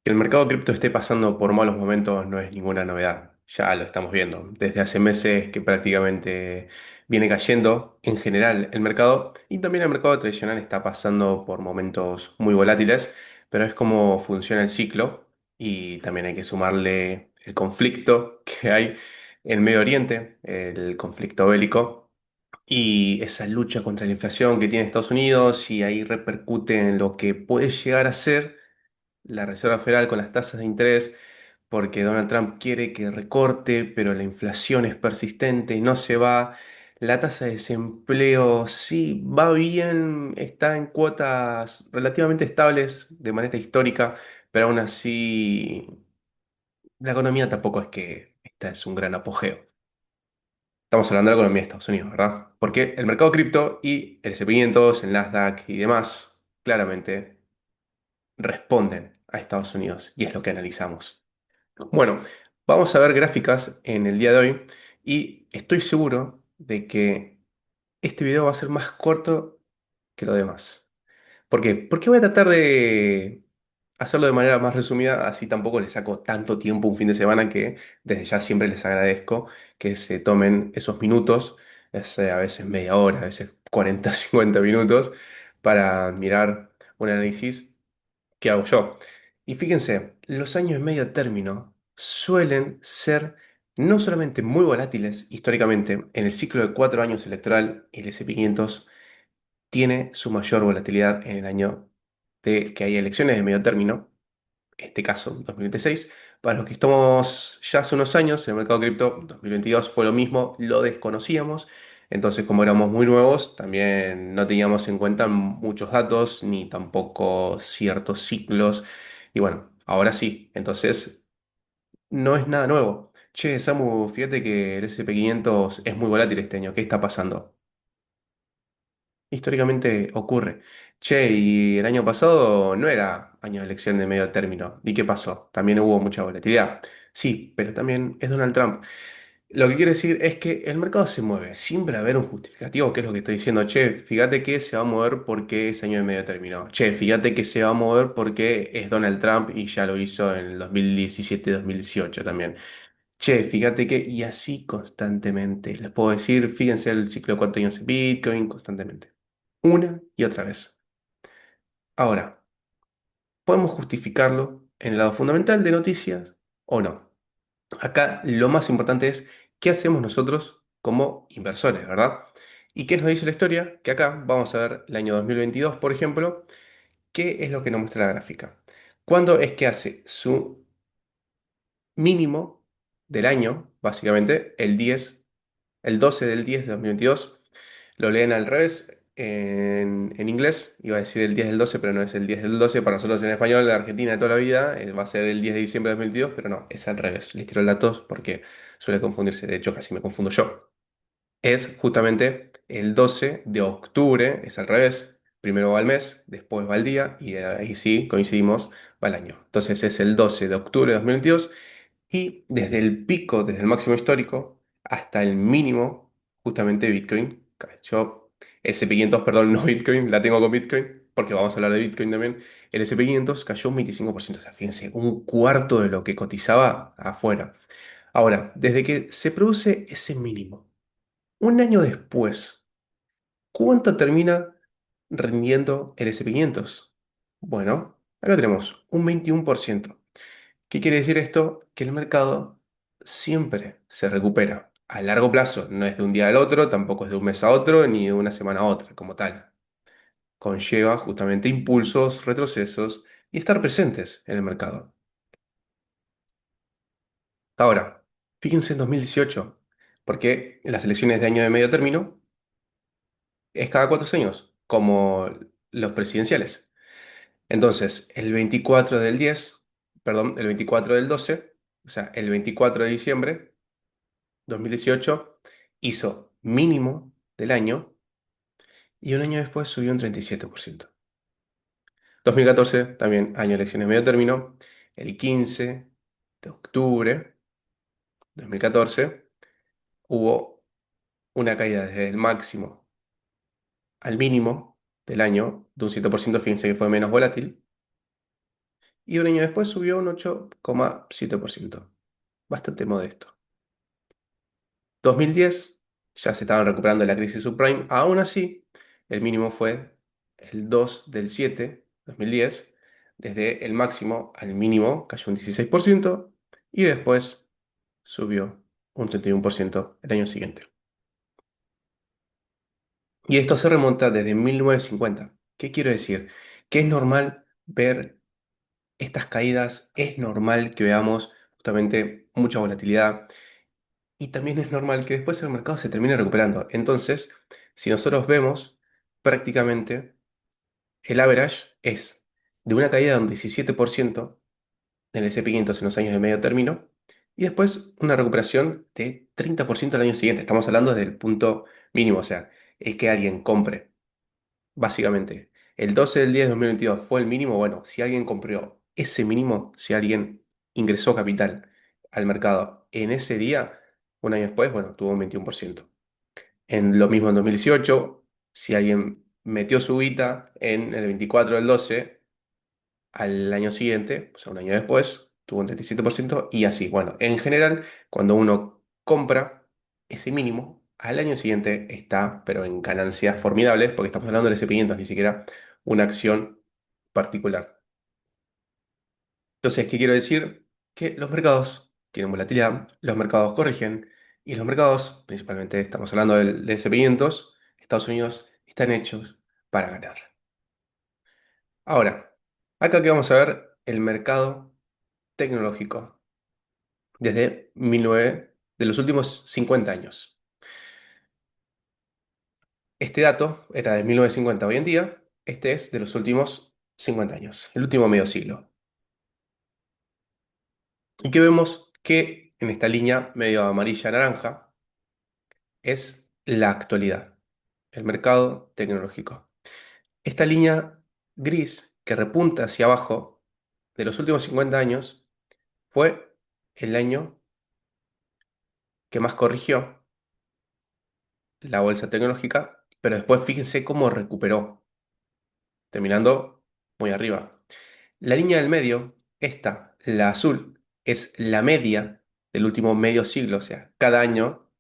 Que el mercado cripto esté pasando por malos momentos no es ninguna novedad, ya lo estamos viendo. Desde hace meses que prácticamente viene cayendo en general el mercado y también el mercado tradicional está pasando por momentos muy volátiles, pero es como funciona el ciclo y también hay que sumarle el conflicto que hay en Medio Oriente, el conflicto bélico. Y esa lucha contra la inflación que tiene Estados Unidos y ahí repercute en lo que puede llegar a ser la Reserva Federal con las tasas de interés, porque Donald Trump quiere que recorte, pero la inflación es persistente y no se va. La tasa de desempleo sí va bien, está en cuotas relativamente estables de manera histórica, pero aún así la economía tampoco es que esta es un gran apogeo. Estamos hablando de la economía de Estados Unidos, ¿verdad? Porque el mercado cripto y el S&P 500, el Nasdaq y demás, claramente responden a Estados Unidos y es lo que analizamos. Bueno, vamos a ver gráficas en el día de hoy y estoy seguro de que este video va a ser más corto que lo demás. ¿Por qué? Porque voy a tratar de hacerlo de manera más resumida, así tampoco les saco tanto tiempo un fin de semana que desde ya siempre les agradezco que se tomen esos minutos, a veces media hora, a veces 40, 50 minutos, para mirar un análisis que hago yo. Y fíjense, los años de medio término suelen ser no solamente muy volátiles históricamente, en el ciclo de 4 años electoral, el S&P 500 tiene su mayor volatilidad en el año de que hay elecciones de medio término, este caso 2026. Para los que estamos ya hace unos años en el mercado cripto, 2022 fue lo mismo, lo desconocíamos. Entonces, como éramos muy nuevos, también no teníamos en cuenta muchos datos ni tampoco ciertos ciclos. Y bueno, ahora sí. Entonces, no es nada nuevo. Che, Samu, fíjate que el S&P 500 es muy volátil este año. ¿Qué está pasando? Históricamente ocurre. Che, y el año pasado no era año de elección de medio término. ¿Y qué pasó? También hubo mucha volatilidad. Sí, pero también es Donald Trump. Lo que quiero decir es que el mercado se mueve. Siempre va a haber un justificativo, que es lo que estoy diciendo. Che, fíjate que se va a mover porque es año de medio término. Che, fíjate que se va a mover porque es Donald Trump y ya lo hizo en el 2017-2018 también. Che, fíjate que, y así constantemente. Les puedo decir, fíjense el ciclo de 4 años de Bitcoin constantemente. Una y otra vez. Ahora, ¿podemos justificarlo en el lado fundamental de noticias o no? Acá lo más importante es qué hacemos nosotros como inversores, ¿verdad? ¿Y qué nos dice la historia? Que acá vamos a ver el año 2022, por ejemplo, qué es lo que nos muestra la gráfica. ¿Cuándo es que hace su mínimo del año, básicamente, el 12 del 10 de 2022? Lo leen al revés en inglés. Iba a decir el 10 del 12, pero no es el 10 del 12. Para nosotros en español, la Argentina de toda la vida, va a ser el 10 de diciembre de 2022, pero no, es al revés. Les tiro el dato porque suele confundirse. De hecho, casi me confundo yo. Es justamente el 12 de octubre, es al revés. Primero va el mes, después va el día y ahí sí coincidimos, va el año. Entonces es el 12 de octubre de 2022 y desde el pico, desde el máximo histórico hasta el mínimo, justamente Bitcoin cayó. El S&P 500, perdón, no Bitcoin, la tengo con Bitcoin, porque vamos a hablar de Bitcoin también. El S&P 500 cayó un 25%, o sea, fíjense, un cuarto de lo que cotizaba afuera. Ahora, desde que se produce ese mínimo, un año después, ¿cuánto termina rindiendo el S&P 500? Bueno, acá tenemos un 21%. ¿Qué quiere decir esto? Que el mercado siempre se recupera. A largo plazo, no es de un día al otro, tampoco es de un mes a otro, ni de una semana a otra, como tal. Conlleva justamente impulsos, retrocesos y estar presentes en el mercado. Ahora, fíjense en 2018, porque las elecciones de año de medio término es cada 4 años, como los presidenciales. Entonces, el 24 del 10, perdón, el 24 del 12, o sea, el 24 de diciembre 2018 hizo mínimo del año y un año después subió un 37%. 2014, también año de elecciones medio término, el 15 de octubre de 2014 hubo una caída desde el máximo al mínimo del año de un 7%, fíjense que fue menos volátil, y un año después subió un 8,7%. Bastante modesto. 2010 ya se estaban recuperando de la crisis subprime. Aún así, el mínimo fue el 2 del 7, 2010. Desde el máximo al mínimo cayó un 16% y después subió un 31% el año siguiente. Y esto se remonta desde 1950. ¿Qué quiero decir? Que es normal ver estas caídas, es normal que veamos justamente mucha volatilidad. Y también es normal que después el mercado se termine recuperando. Entonces, si nosotros vemos, prácticamente el average es de una caída de un 17% en el S&P 500 en los años de medio término y después una recuperación de 30% al año siguiente. Estamos hablando del punto mínimo, o sea, es que alguien compre, básicamente. El 12 del 10 de 2022 fue el mínimo. Bueno, si alguien compró ese mínimo, si alguien ingresó capital al mercado en ese día, un año después, bueno, tuvo un 21%. En lo mismo en 2018, si alguien metió su guita en el 24 del 12, al año siguiente, o sea, un año después, tuvo un 37% y así. Bueno, en general, cuando uno compra ese mínimo, al año siguiente está, pero en ganancias formidables, porque estamos hablando del S&P 500, ni siquiera una acción particular. Entonces, ¿qué quiero decir? Que los mercados tienen volatilidad, los mercados corrigen y los mercados, principalmente estamos hablando del S&P 500, Estados Unidos, están hechos para ganar. Ahora, acá que vamos a ver el mercado tecnológico desde 19, de los últimos 50 años. Este dato era de 1950 hoy en día, este es de los últimos 50 años, el último medio siglo. Y que vemos que en esta línea medio amarilla-naranja es la actualidad, el mercado tecnológico. Esta línea gris que repunta hacia abajo de los últimos 50 años fue el año que más corrigió la bolsa tecnológica, pero después fíjense cómo recuperó, terminando muy arriba. La línea del medio, esta, la azul, es la media del último medio siglo, o sea, cada año,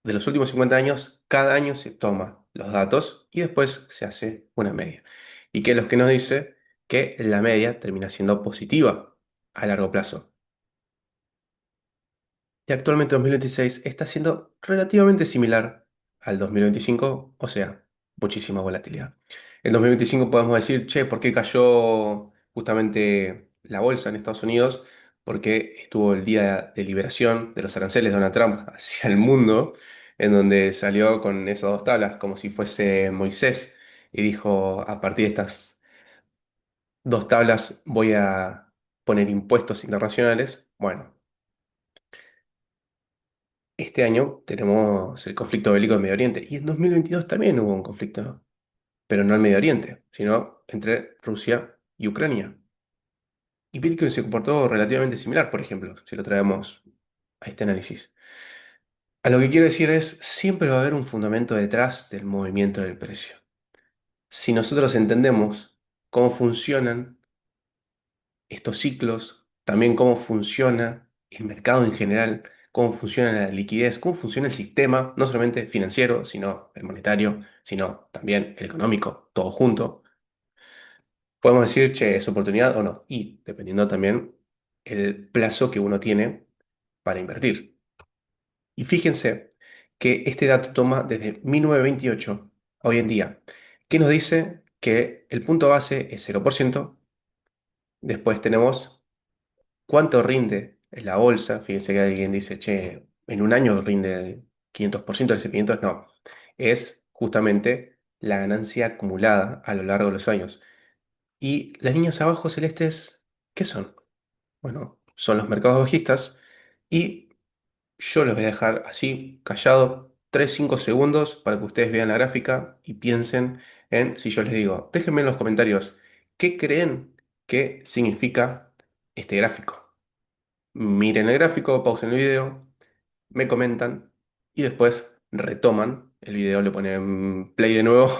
de los últimos 50 años, cada año se toma los datos y después se hace una media. Y que es lo que nos dice que la media termina siendo positiva a largo plazo. Y actualmente 2026 está siendo relativamente similar al 2025, o sea, muchísima volatilidad. En 2025 podemos decir, che, ¿por qué cayó justamente la bolsa en Estados Unidos? Porque estuvo el día de liberación de los aranceles de Donald Trump hacia el mundo, en donde salió con esas dos tablas, como si fuese Moisés, y dijo, a partir de estas dos tablas voy a poner impuestos internacionales. Bueno. Este año tenemos el conflicto bélico en Medio Oriente y en 2022 también hubo un conflicto, pero no en Medio Oriente, sino entre Rusia y Ucrania. Y Bitcoin se comportó relativamente similar, por ejemplo, si lo traemos a este análisis. A lo que quiero decir es, siempre va a haber un fundamento detrás del movimiento del precio. Si nosotros entendemos cómo funcionan estos ciclos, también cómo funciona el mercado en general, cómo funciona la liquidez, cómo funciona el sistema, no solamente financiero, sino el monetario, sino también el económico, todo junto. Podemos decir, che, es oportunidad o no, y dependiendo también el plazo que uno tiene para invertir. Y fíjense que este dato toma desde 1928 a hoy en día, que nos dice que el punto base es 0%, después tenemos ¿cuánto rinde en la bolsa? Fíjense que alguien dice, che, en un año rinde 500% del S&P 500. No, es justamente la ganancia acumulada a lo largo de los años. Y las líneas abajo celestes, ¿qué son? Bueno, son los mercados bajistas y yo los voy a dejar así, callado, 3 5 segundos para que ustedes vean la gráfica y piensen en si yo les digo, déjenme en los comentarios, ¿qué creen que significa este gráfico? Miren el gráfico, pausen el video, me comentan y después retoman el video, le ponen play de nuevo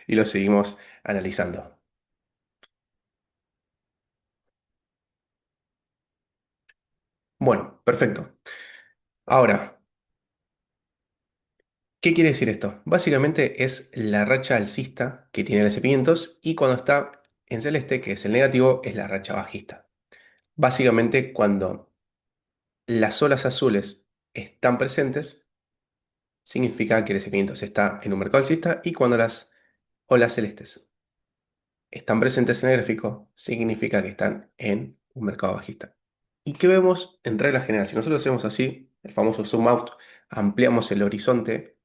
y lo seguimos analizando. Bueno, perfecto. Ahora, ¿qué quiere decir esto? Básicamente es la racha alcista que tiene el S500 y cuando está en celeste, que es el negativo, es la racha bajista. Básicamente cuando las olas azules están presentes, significa que el S500 está en un mercado alcista y cuando las olas celestes están presentes en el gráfico, significa que están en un mercado bajista. ¿Y qué vemos en regla general? Si nosotros hacemos así, el famoso zoom out, ampliamos el horizonte.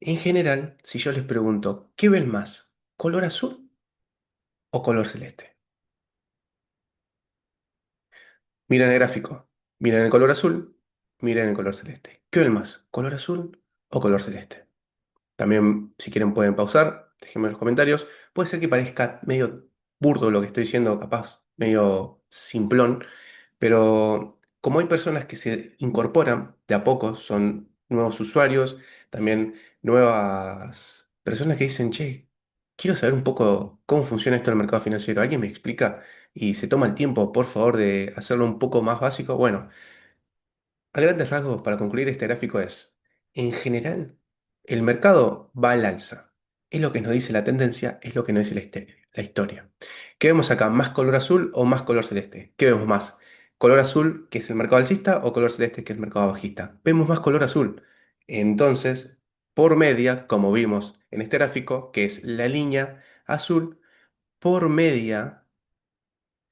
En general, si yo les pregunto, ¿qué ven más? ¿Color azul o color celeste? Miren el gráfico, miren el color azul, miren el color celeste. ¿Qué ven más? ¿Color azul o color celeste? También, si quieren, pueden pausar, déjenme en los comentarios. Puede ser que parezca medio burdo lo que estoy diciendo, capaz, medio simplón, pero como hay personas que se incorporan de a poco, son nuevos usuarios, también nuevas personas que dicen, che, quiero saber un poco cómo funciona esto en el mercado financiero. ¿Alguien me explica? Y se toma el tiempo, por favor, de hacerlo un poco más básico. Bueno. A grandes rasgos, para concluir este gráfico es, en general, el mercado va al alza. Es lo que nos dice la tendencia, es lo que nos dice la historia. ¿Qué vemos acá? ¿Más color azul o más color celeste? ¿Qué vemos más? ¿Color azul, que es el mercado alcista, o color celeste, que es el mercado bajista? Vemos más color azul. Entonces, por media, como vimos en este gráfico, que es la línea azul, por media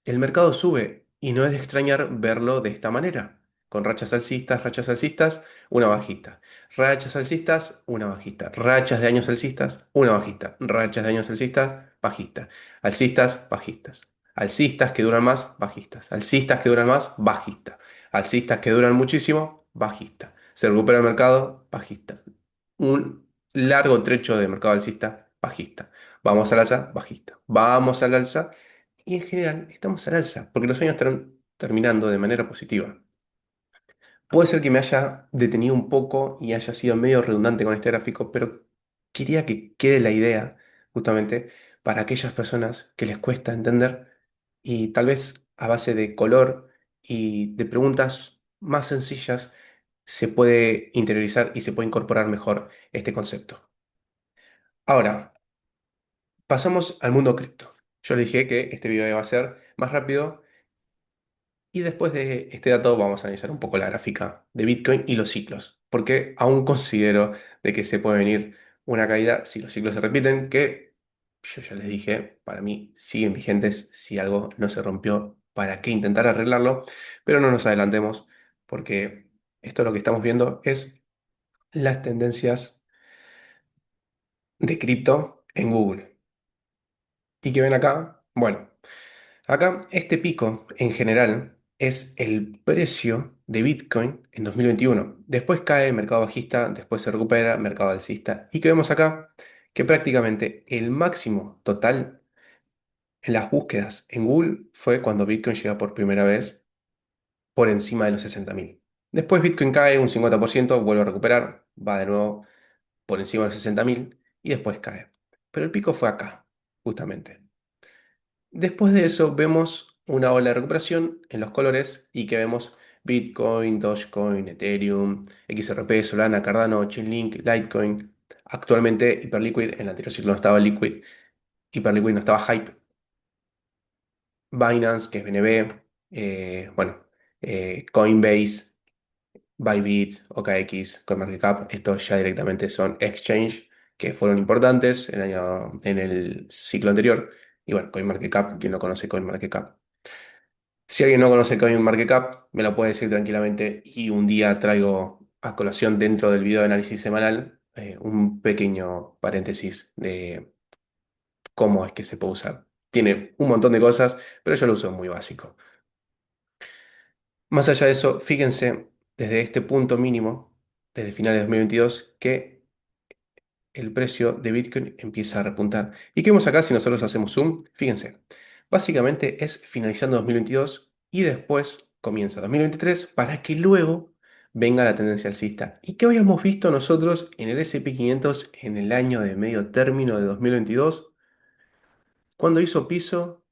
el mercado sube y no es de extrañar verlo de esta manera, con rachas alcistas, una bajista, rachas alcistas, una bajista, rachas de años alcistas, una bajista, rachas de años alcistas, bajista, alcistas, bajistas, alcistas que duran más, bajistas, alcistas que duran más, bajista, alcistas que duran muchísimo, bajista. Se recupera el mercado, bajista. Un largo trecho de mercado alcista, bajista. Vamos al alza, bajista. Vamos al alza y en general estamos al alza, porque los años están terminando de manera positiva. Puede ser que me haya detenido un poco y haya sido medio redundante con este gráfico, pero quería que quede la idea justamente para aquellas personas que les cuesta entender y tal vez a base de color y de preguntas más sencillas se puede interiorizar y se puede incorporar mejor este concepto. Ahora, pasamos al mundo cripto. Yo le dije que este video iba a ser más rápido. Y después de este dato vamos a analizar un poco la gráfica de Bitcoin y los ciclos, porque aún considero de que se puede venir una caída si los ciclos se repiten, que yo ya les dije, para mí siguen vigentes. Si algo no se rompió, ¿para qué intentar arreglarlo? Pero no nos adelantemos, porque esto lo que estamos viendo es las tendencias de cripto en Google. ¿Y qué ven acá? Bueno. Acá, este pico en general es el precio de Bitcoin en 2021. Después cae mercado bajista, después se recupera mercado alcista. ¿Y qué vemos acá? Que prácticamente el máximo total en las búsquedas en Google fue cuando Bitcoin llega por primera vez por encima de los 60.000. Después Bitcoin cae un 50%, vuelve a recuperar, va de nuevo por encima de los 60.000 y después cae. Pero el pico fue acá, justamente. Después de eso vemos una ola de recuperación en los colores y que vemos Bitcoin, Dogecoin, Ethereum, XRP, Solana, Cardano, Chainlink, Litecoin. Actualmente Hyperliquid, en el anterior ciclo no estaba Liquid, Hyperliquid no estaba Hype, Binance, que es BNB, bueno, Coinbase, Bybit, OKX, CoinMarketCap, estos ya directamente son exchange que fueron importantes en el ciclo anterior. Y bueno, CoinMarketCap, quien no conoce CoinMarketCap. Si alguien no conoce CoinMarketCap, me lo puede decir tranquilamente y un día traigo a colación dentro del video de análisis semanal un pequeño paréntesis de cómo es que se puede usar. Tiene un montón de cosas, pero yo lo uso muy básico. Más allá de eso, fíjense desde este punto mínimo, desde finales de 2022, que el precio de Bitcoin empieza a repuntar. ¿Y qué vemos acá si nosotros hacemos zoom? Fíjense, básicamente es finalizando 2022 y después comienza 2023 para que luego venga la tendencia alcista. ¿Y qué habíamos visto nosotros en el S&P 500 en el año de medio término de 2022? Cuando hizo piso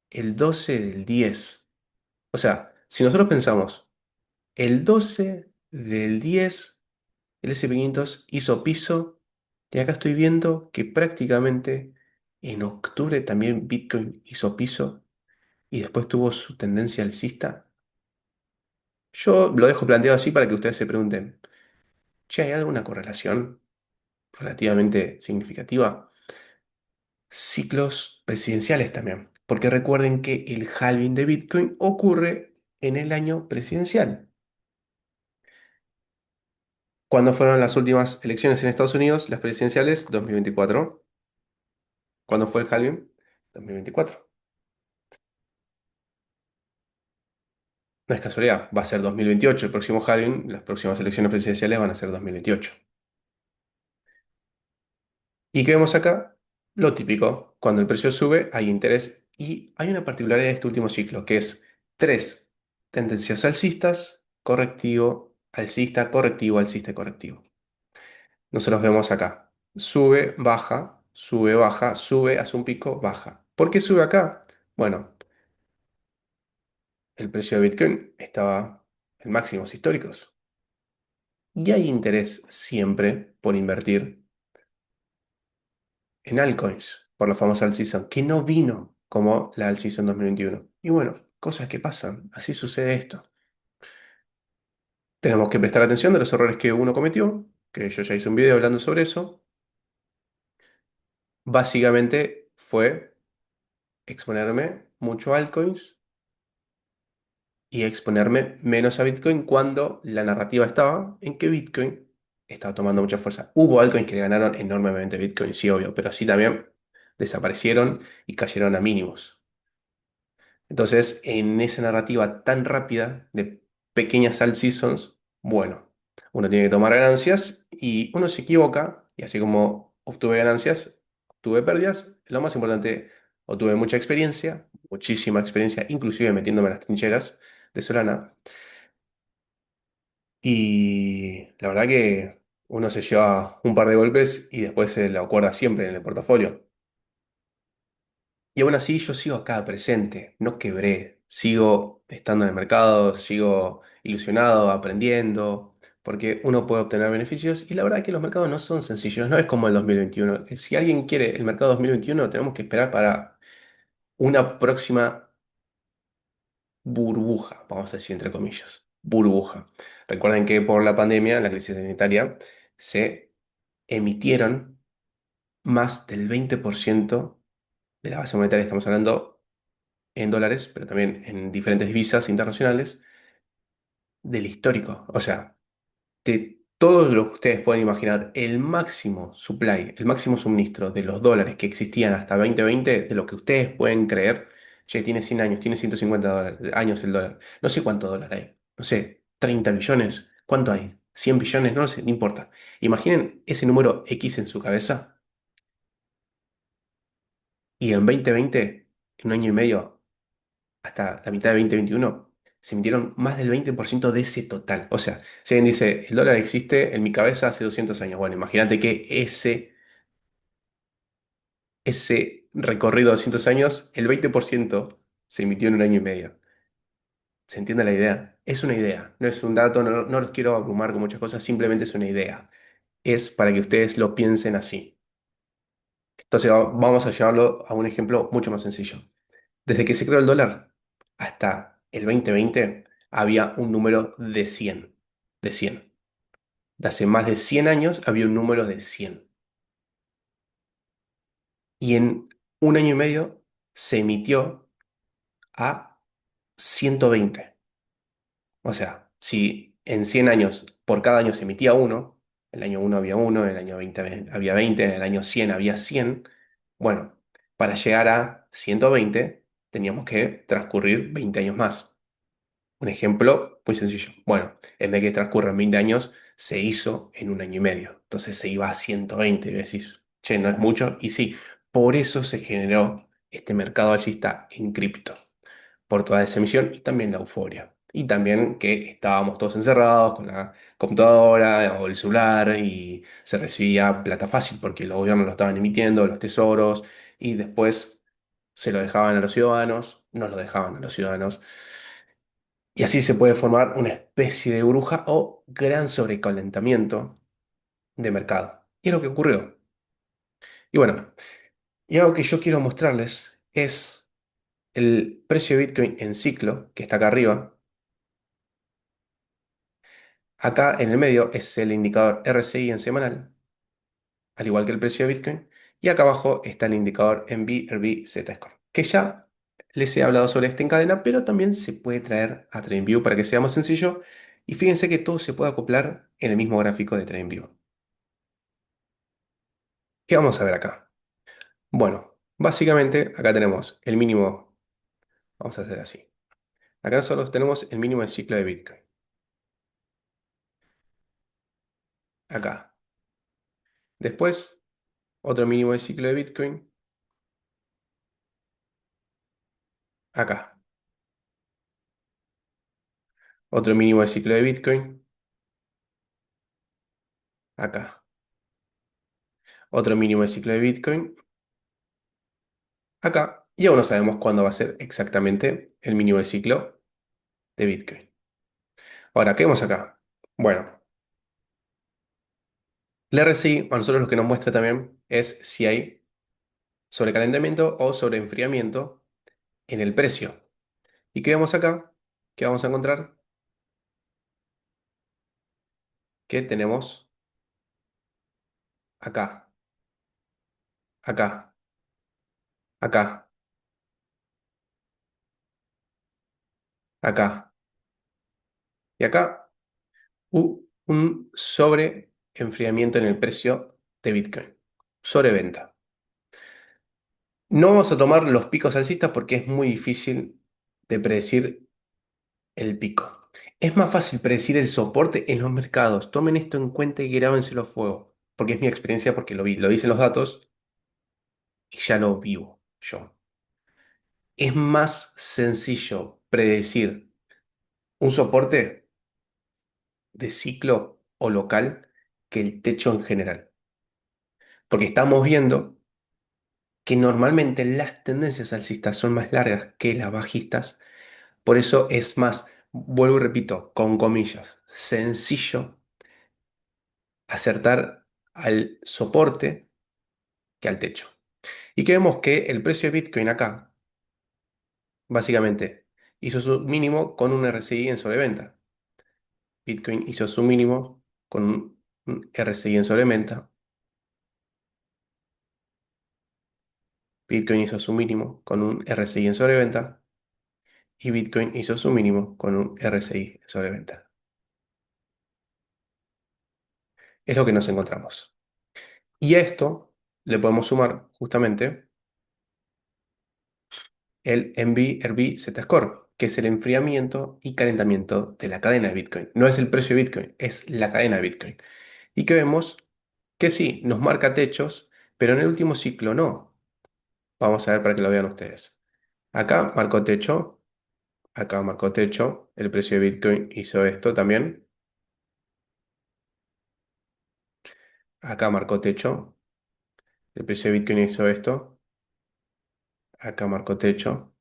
el 12 del 10. O sea, Si nosotros pensamos, el 12 del 10, el S&P 500 hizo piso, y acá estoy viendo que prácticamente en octubre también Bitcoin hizo piso y después tuvo su tendencia alcista. Yo lo dejo planteado así para que ustedes se pregunten, che, ¿hay alguna correlación relativamente significativa? Ciclos presidenciales también, porque recuerden que el halving de Bitcoin ocurre en el año presidencial. ¿Cuándo fueron las últimas elecciones en Estados Unidos? Las presidenciales, 2024. ¿Cuándo fue el halving? 2024. No es casualidad, va a ser 2028 el próximo halving, las próximas elecciones presidenciales van a ser 2028. ¿Y qué vemos acá? Lo típico, cuando el precio sube hay interés y hay una particularidad de este último ciclo, que es tres tendencias alcistas, correctivo, alcista, correctivo, alcista, correctivo. Nosotros vemos acá, sube, baja, sube, hace un pico, baja. ¿Por qué sube acá? Bueno, el precio de Bitcoin estaba en máximos históricos y hay interés siempre por invertir en altcoins, por la famosa alt season, que no vino como la alt season 2021. Y bueno, cosas que pasan, así sucede esto. Tenemos que prestar atención de los errores que uno cometió, que yo ya hice un video hablando sobre eso. Básicamente fue exponerme mucho a altcoins y exponerme menos a Bitcoin cuando la narrativa estaba en que Bitcoin estaba tomando mucha fuerza. Hubo altcoins que le ganaron enormemente a Bitcoin, sí, obvio, pero sí también desaparecieron y cayeron a mínimos. Entonces, en esa narrativa tan rápida de pequeñas alt seasons, bueno, uno tiene que tomar ganancias y uno se equivoca, y así como obtuve ganancias, obtuve pérdidas, lo más importante, obtuve mucha experiencia, muchísima experiencia, inclusive metiéndome en las trincheras de Solana, y la verdad que uno se lleva un par de golpes y después se lo acuerda siempre en el portafolio. Y aún así yo sigo acá presente, no quebré, sigo estando en el mercado, sigo ilusionado, aprendiendo, porque uno puede obtener beneficios y la verdad que los mercados no son sencillos, no es como el 2021. Si alguien quiere el mercado 2021, tenemos que esperar para una próxima burbuja, vamos a decir entre comillas, burbuja. Recuerden que por la pandemia, la crisis sanitaria, se emitieron más del 20% de la base monetaria, estamos hablando en dólares, pero también en diferentes divisas internacionales, del histórico. O sea, de todo lo que ustedes pueden imaginar, el máximo supply, el máximo suministro de los dólares que existían hasta 2020, de lo que ustedes pueden creer, che, tiene 100 años, tiene 150 años el dólar. No sé cuánto dólar hay, no sé, 30 billones, ¿cuánto hay? ¿100 billones? No lo sé, no importa. Imaginen ese número X en su cabeza y en 2020, en un año y medio, hasta la mitad de 2021 se emitieron más del 20% de ese total. O sea, si alguien dice, el dólar existe en mi cabeza hace 200 años. Bueno, imagínate que ese recorrido de 200 años, el 20% se emitió en un año y medio. ¿Se entiende la idea? Es una idea, no es un dato, no, no los quiero abrumar con muchas cosas, simplemente es una idea. Es para que ustedes lo piensen así. Entonces vamos a llevarlo a un ejemplo mucho más sencillo. Desde que se creó el dólar hasta el 2020 había un número de 100. De 100. De hace más de 100 años había un número de 100. Y en un año y medio se emitió a 120. O sea, si en 100 años por cada año se emitía uno, el año uno había uno, el año 20 había 20, en el año 100 había 100, bueno, para llegar a 120 teníamos que transcurrir 20 años más. Un ejemplo muy sencillo. Bueno, en vez de que transcurran 20 años, se hizo en un año y medio. Entonces se iba a 120 y decís, che, no es mucho. Y sí, por eso se generó este mercado alcista en cripto, por toda esa emisión y también la euforia. Y también que estábamos todos encerrados con la computadora o el celular y se recibía plata fácil porque los gobiernos lo estaban emitiendo, los tesoros, y después se lo dejaban a los ciudadanos, nos lo dejaban a los ciudadanos Y así se puede formar una especie de burbuja o gran sobrecalentamiento de mercado. Y es lo que ocurrió. Y bueno, y algo que yo quiero mostrarles es el precio de Bitcoin en ciclo, que está acá arriba. Acá en el medio es el indicador RSI en semanal, al igual que el precio de Bitcoin. Y acá abajo está el indicador NVRV Z-Score, que ya les he hablado sobre esta en cadena, pero también se puede traer a TradingView para que sea más sencillo. Y fíjense que todo se puede acoplar en el mismo gráfico de TradingView. ¿Qué vamos a ver acá? Bueno, básicamente acá tenemos el mínimo, vamos a hacer así. Acá solo tenemos el mínimo de ciclo de Bitcoin. Acá. Después, otro mínimo de ciclo de Bitcoin. Acá. Otro mínimo de ciclo de Bitcoin. Acá. Otro mínimo de ciclo de Bitcoin. Acá. Y aún no sabemos cuándo va a ser exactamente el mínimo de ciclo de Bitcoin. Ahora, ¿qué vemos acá? Bueno, el RSI a nosotros lo que nos muestra también es si hay sobrecalentamiento o sobreenfriamiento en el precio. ¿Y qué vemos acá? ¿Qué vamos a encontrar? Que tenemos acá, acá, acá, acá y acá un sobreenfriamiento en el precio de Bitcoin. Sobreventa. No vamos a tomar los picos alcistas porque es muy difícil de predecir el pico. Es más fácil predecir el soporte en los mercados. Tomen esto en cuenta y grábenselo a fuego. Porque es mi experiencia, porque lo vi. Lo dicen los datos y ya lo vivo yo. Es más sencillo predecir un soporte de ciclo o local que el techo en general. Porque estamos viendo que normalmente las tendencias alcistas son más largas que las bajistas. Por eso es más, vuelvo y repito, con comillas, sencillo acertar al soporte que al techo. Y que vemos que el precio de Bitcoin acá, básicamente, hizo su mínimo con un RSI en sobreventa. Bitcoin hizo su mínimo con un RSI en sobreventa. Bitcoin hizo su mínimo con un RSI en sobreventa. Y Bitcoin hizo su mínimo con un RSI en sobreventa. Es lo que nos encontramos. Y a esto le podemos sumar justamente el NVRV Z-Score, que es el enfriamiento y calentamiento de la cadena de Bitcoin. No es el precio de Bitcoin, es la cadena de Bitcoin. Y que vemos que sí, nos marca techos, pero en el último ciclo no. Vamos a ver para que lo vean ustedes. Acá marcó techo, acá marcó techo, el precio de Bitcoin hizo esto también. Acá marcó techo, el precio de Bitcoin hizo esto. Acá marcó techo.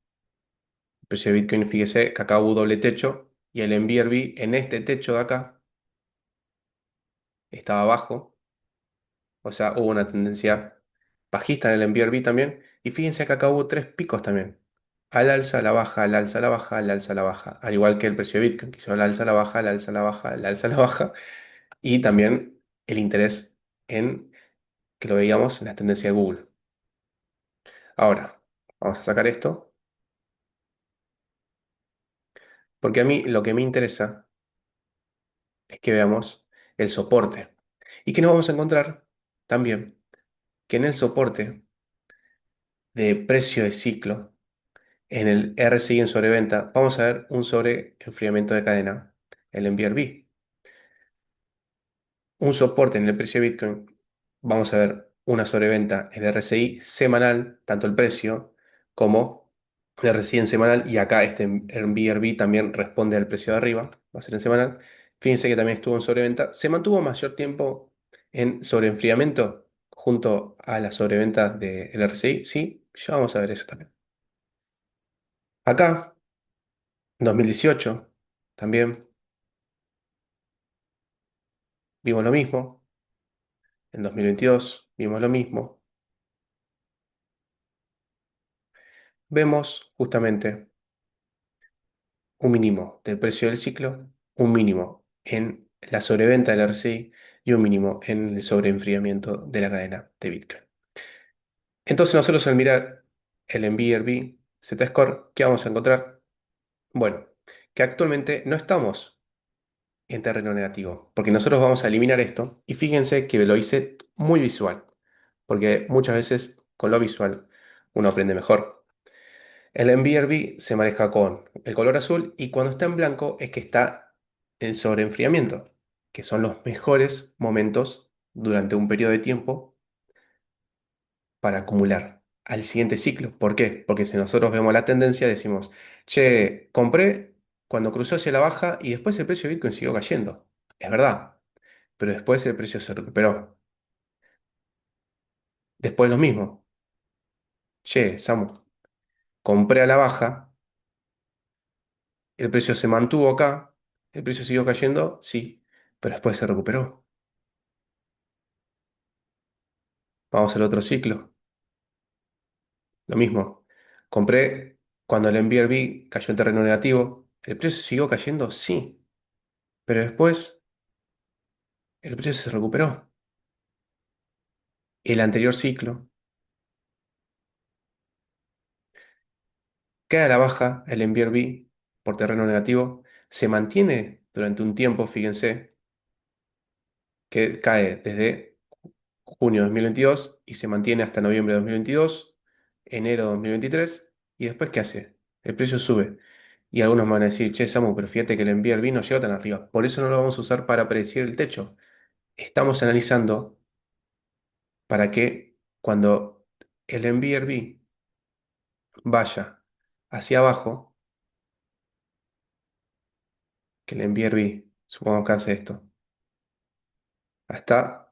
El precio de Bitcoin, fíjese que acá hubo doble techo y el NVRV en este techo de acá estaba abajo. O sea, hubo una tendencia bajista en el NVRV también. Y fíjense que acá hubo tres picos también. Al alza, a la baja, al alza, a la baja, al alza, a la baja. Al igual que el precio de Bitcoin, que hizo al alza, a la baja, al alza, a la baja, al alza, a la baja. Y también el interés en que lo veíamos en la tendencia de Google. Ahora, vamos a sacar esto. Porque a mí lo que me interesa es que veamos el soporte. Y que nos vamos a encontrar también que en el soporte de precio de ciclo, en el RSI en sobreventa, vamos a ver un sobreenfriamiento de cadena, el NVRV. Un soporte en el precio de Bitcoin, vamos a ver una sobreventa en el RSI semanal, tanto el precio como el RSI en semanal, y acá este NVRV también responde al precio de arriba, va a ser en semanal. Fíjense que también estuvo en sobreventa. Se mantuvo mayor tiempo en sobreenfriamiento junto a la sobreventa del RSI. Sí, ya vamos a ver eso también. Acá, 2018. también vimos lo mismo. En 2022 vimos lo mismo. Vemos justamente un mínimo del precio del ciclo, un mínimo en la sobreventa del RSI y un mínimo en el sobreenfriamiento de la cadena de Bitcoin. Entonces nosotros al mirar el NVRV Z-Score, ¿qué vamos a encontrar? Bueno, que actualmente no estamos en terreno negativo, porque nosotros vamos a eliminar esto y fíjense que lo hice muy visual, porque muchas veces con lo visual uno aprende mejor. El NVRV se maneja con el color azul y cuando está en blanco es que está en sobreenfriamiento, que son los mejores momentos durante un periodo de tiempo para acumular al siguiente ciclo. ¿Por qué? Porque si nosotros vemos la tendencia decimos, che, compré cuando cruzó hacia la baja y después el precio de Bitcoin siguió cayendo. Es verdad, pero después el precio se recuperó. Después lo mismo, che, Samu, compré a la baja, el precio se mantuvo acá, el precio siguió cayendo, sí, pero después se recuperó. Vamos al otro ciclo, lo mismo. Compré cuando el NVRV cayó en terreno negativo, el precio siguió cayendo, sí, pero después el precio se recuperó. El anterior ciclo cae a la baja, el NVRV por terreno negativo se mantiene durante un tiempo, fíjense, que cae desde junio de 2022 y se mantiene hasta noviembre de 2022, enero de 2023, y después ¿qué hace? El precio sube. Y algunos me van a decir, che, Samu, pero fíjate que el NVRV no llegó tan arriba. Por eso no lo vamos a usar para predecir el techo. Estamos analizando para que cuando el NVRV vaya hacia abajo, que el NVRV, supongamos que hace esto, hasta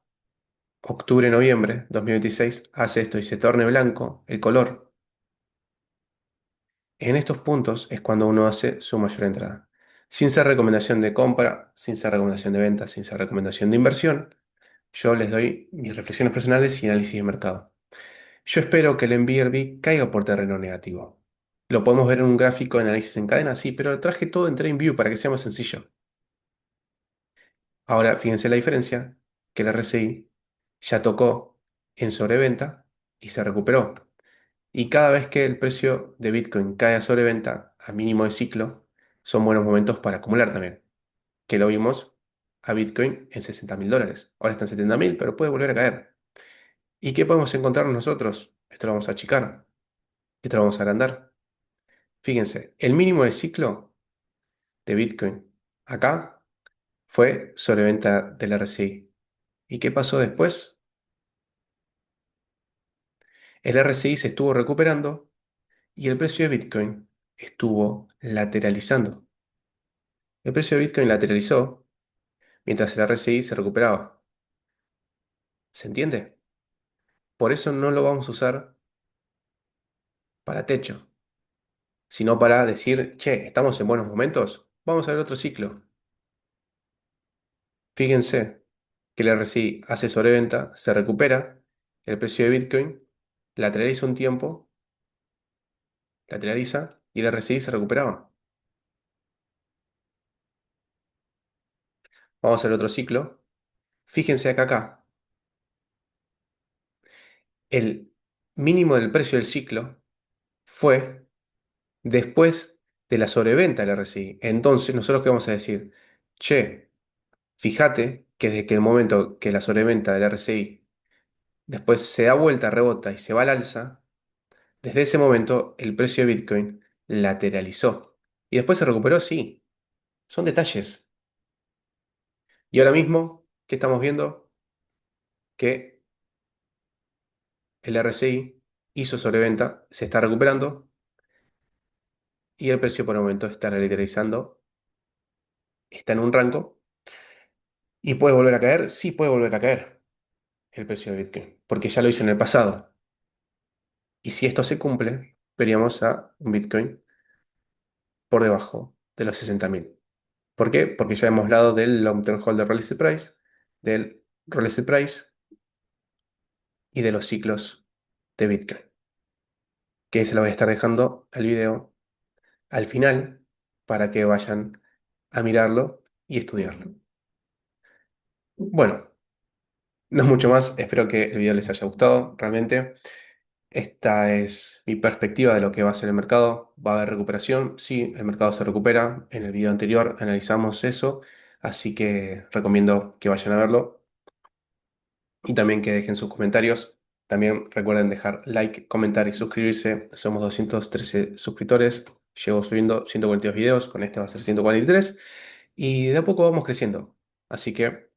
octubre-noviembre 2026, hace esto y se torne blanco el color. En estos puntos es cuando uno hace su mayor entrada. Sin ser recomendación de compra, sin ser recomendación de venta, sin ser recomendación de inversión, yo les doy mis reflexiones personales y análisis de mercado. Yo espero que el NVRV caiga por terreno negativo. Lo podemos ver en un gráfico de análisis en cadena, sí, pero lo traje todo en TradingView para que sea más sencillo. Ahora, fíjense la diferencia, que el RSI ya tocó en sobreventa y se recuperó. Y cada vez que el precio de Bitcoin cae a sobreventa a mínimo de ciclo, son buenos momentos para acumular también. Que lo vimos a Bitcoin en $60.000. Ahora está en 70.000, pero puede volver a caer. ¿Y qué podemos encontrar nosotros? Esto lo vamos a achicar, esto lo vamos a agrandar. Fíjense, el mínimo de ciclo de Bitcoin acá fue sobreventa del RSI. ¿Y qué pasó después? El RSI se estuvo recuperando y el precio de Bitcoin estuvo lateralizando. El precio de Bitcoin lateralizó mientras el RSI se recuperaba. ¿Se entiende? Por eso no lo vamos a usar para techo, sino para decir, che, estamos en buenos momentos, vamos a ver otro ciclo. Fíjense que el RSI hace sobreventa, se recupera, el precio de Bitcoin lateraliza un tiempo, lateraliza y el RSI se recuperaba. Vamos al otro ciclo. Fíjense acá, el mínimo del precio del ciclo fue después de la sobreventa del RSI. Entonces, nosotros qué vamos a decir, che, fíjate que desde que el momento que la sobreventa del RSI después se da vuelta, rebota y se va al alza, desde ese momento el precio de Bitcoin lateralizó. Y después se recuperó, sí, son detalles. Y ahora mismo, ¿qué estamos viendo? Que el RSI hizo sobreventa, se está recuperando y el precio por el momento está lateralizando, está en un rango y puede volver a caer, sí puede volver a caer el precio de Bitcoin, porque ya lo hizo en el pasado. Y si esto se cumple, veríamos a un Bitcoin por debajo de los 60.000. ¿Por qué? Porque ya hemos hablado del Long Term Holder Release Price, del Release Price y de los ciclos de Bitcoin, que se lo voy a estar dejando al video al final para que vayan a mirarlo y estudiarlo. Bueno, no es mucho más, espero que el video les haya gustado realmente. Esta es mi perspectiva de lo que va a ser el mercado. ¿Va a haber recuperación? Sí, el mercado se recupera. En el video anterior analizamos eso, así que recomiendo que vayan a verlo y también que dejen sus comentarios. También recuerden dejar like, comentar y suscribirse. Somos 213 suscriptores. Llevo subiendo 142 videos, con este va a ser 143 y de a poco vamos creciendo. Así que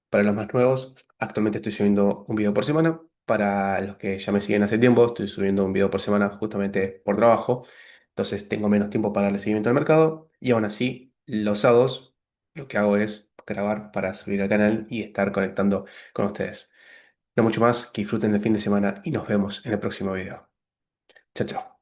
para los más nuevos, actualmente estoy subiendo un video por semana. Para los que ya me siguen hace tiempo, estoy subiendo un video por semana justamente por trabajo. Entonces tengo menos tiempo para darle seguimiento al mercado. Y aún así, los sábados lo que hago es grabar para subir al canal y estar conectando con ustedes. No mucho más, que disfruten del fin de semana y nos vemos en el próximo video. Chao, chao.